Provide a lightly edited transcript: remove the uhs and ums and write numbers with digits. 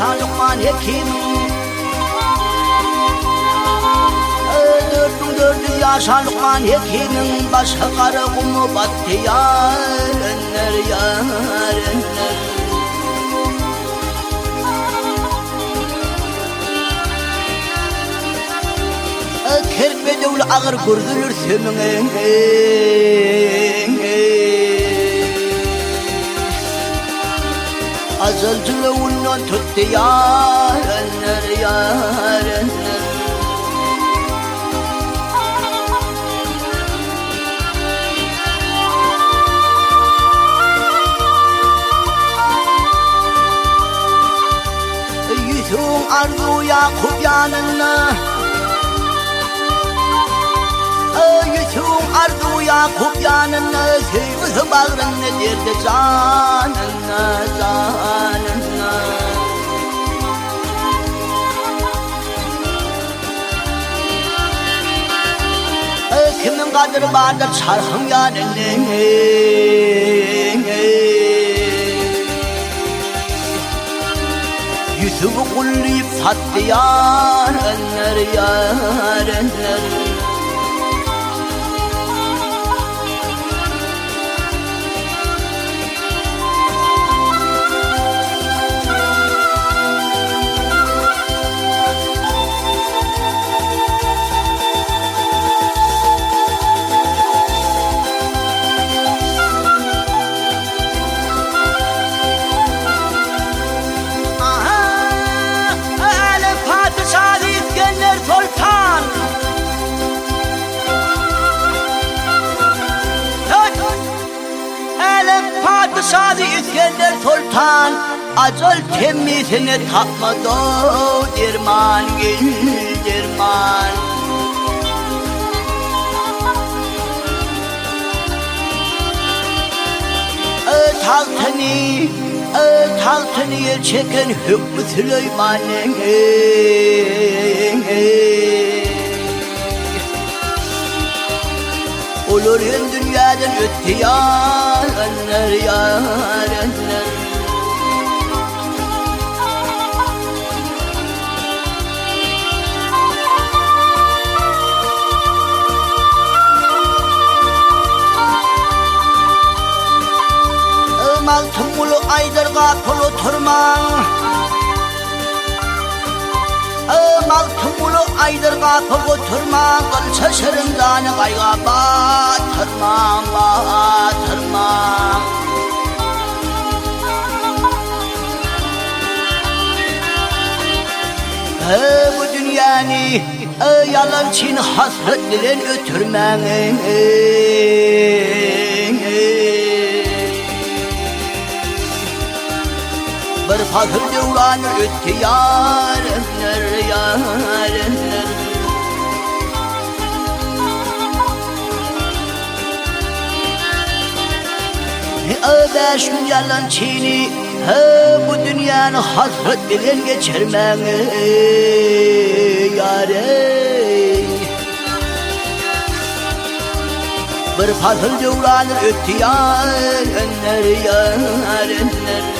yaşa Lokman Hekim. 4 yaşa Lokman Hekim'in başı karı kumu battı yarenler yarenler. Kerpe devli ağır gördülür sömüne. Azalcılı undan tuttu yarenler yarenler. Yüzün arzu Yakup yanına. Yüzün arzu Yakup yanına. Sevgisi bağrına derdi canına canına. Kimin kadri vardır çarhın yanına. Yusuf'u kulluyup sattı yarenler yarenler. Padişahı İskender Sultan acol temizini tapmadı derman gel derman. Tahtını çeken Hükkü Süleyman'ın olur hem dünyadan öttü yarenler yarenler. Maltın mulu aydırga kulu turman. Maltın mulu aydırga kulu turman. Kıl şaşırından kayga batırman batırman. Bu dünyanı yalan için hasret dilen ötürmen. Bir fazıl devran öttü yarenler yarenler. Beş gün yalan çiğni bu dünyanı hasret bilen geçirmen yare. Bir fazıl devran öttü yarenler yarenler.